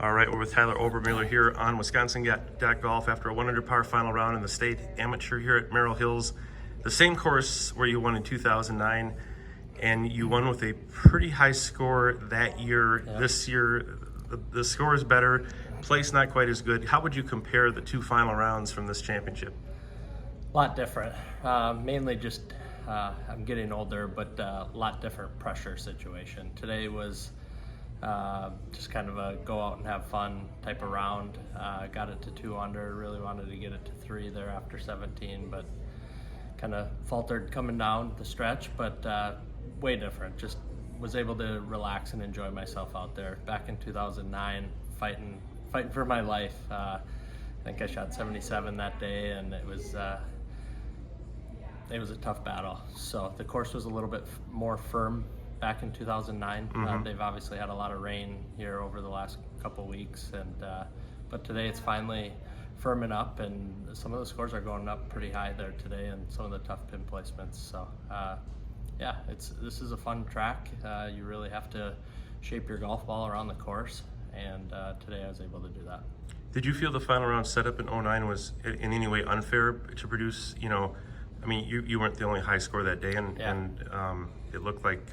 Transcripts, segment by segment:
All right, we're with Tyler Obermueller here on Wisconsin.golf after a 1 par final round in the state amateur here at Merrill Hills, the same course where you won in 2009, and you won with a pretty high score that year. Yep. This year, the score is better, place not quite as good. How would you compare the two final rounds from this championship? A lot different. Mainly just I'm getting older, but a lot different pressure situation. Today was just kind of a go out and have fun type of round. Got it to 2 under, really wanted to get it to 3 there after 17, but kind of faltered coming down the stretch, but way different. Just was able to relax and enjoy myself out there. Back in 2009, fighting for my life. I think I shot 77 that day, and it was a tough battle. So the course was a little bit more firm back in 2009. They've obviously had a lot of rain here over the last couple weeks, and but today it's finally firming up, and some of the scores are going up pretty high there today, and some of the tough pin placements. So yeah, this is a fun track. You really have to shape your golf ball around the course, and today I was able to do that. Did you feel the final round setup in 09 was in any way unfair to produce? You know, I mean, you weren't the only high score that day, and it looked like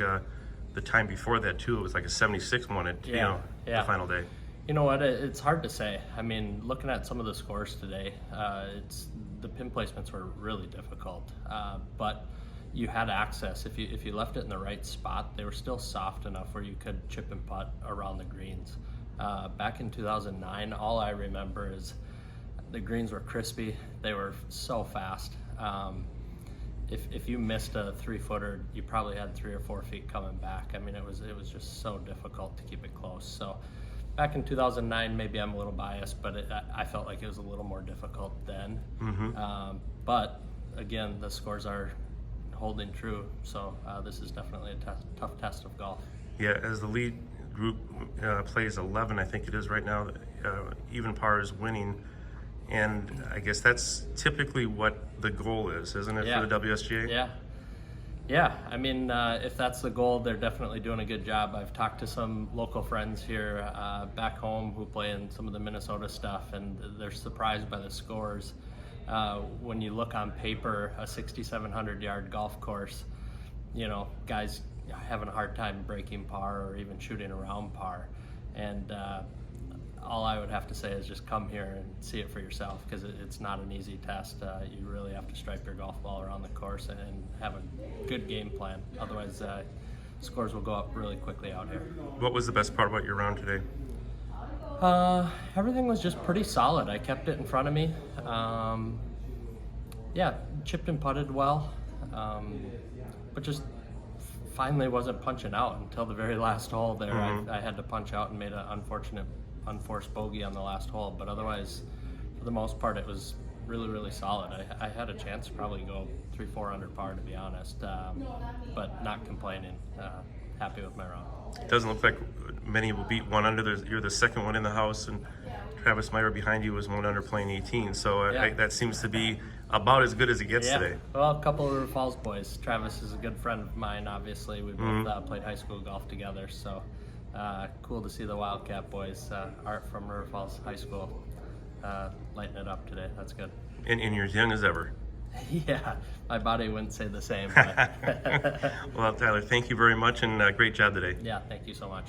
the time before that too. It was like a 76 won it. The final day. You know what? It's hard to say. I mean, looking at some of the scores today, the pin placements were really difficult, but you had access. If you left it in the right spot, they were still soft enough where you could chip and putt around the greens. Back in 2009, all I remember is the greens were crispy. They were so fast. If you missed a 3-footer, you probably had 3 or 4 feet coming back. I mean, it was just so difficult to keep it close. So back in 2009, maybe I'm a little biased, but I felt like it was a little more difficult then. But again, the scores are holding true. So this is definitely a tough test of golf. Yeah, as the lead group plays 11, I think it is right now, even par is winning. And I guess that's typically what the goal is, isn't it, for the WSGA? Yeah. I mean, if that's the goal, they're definitely doing a good job. I've talked to some local friends here back home who play in some of the Minnesota stuff, and they're surprised by the scores. When you look on paper, a 6,700-yard golf course, you know, guys having a hard time breaking par or even shooting around par. And all I would have to say is just come here and see it for yourself, because it's not an easy test. You really have to stripe your golf ball around the course and have a good game plan. Otherwise, scores will go up really quickly out here. What was the best part about your round today? Everything was just pretty solid. I kept it in front of me. Yeah, chipped and putted well, but just finally wasn't punching out until the very last hole there. I had to punch out and made an unforced bogey on the last hole, but otherwise, for the most part, it was really solid. I had a chance to probably go 3-4 under par, to be honest, but not complaining. Happy with my round. It doesn't look like many will beat 1 under. You're the second one in the house, and Travis Meyer behind you was 1 under playing 18, so that seems to be about as good as it gets today. Well, a couple of River Falls boys. Travis is a good friend of mine, obviously. We both played high school golf together, so cool to see the Wildcat boys, Art from River Falls High School, lighting it up today. That's good. And you're as young as ever. Yeah, my body wouldn't say the same. But Well, Tyler, thank you very much, and great job today. Yeah, thank you so much.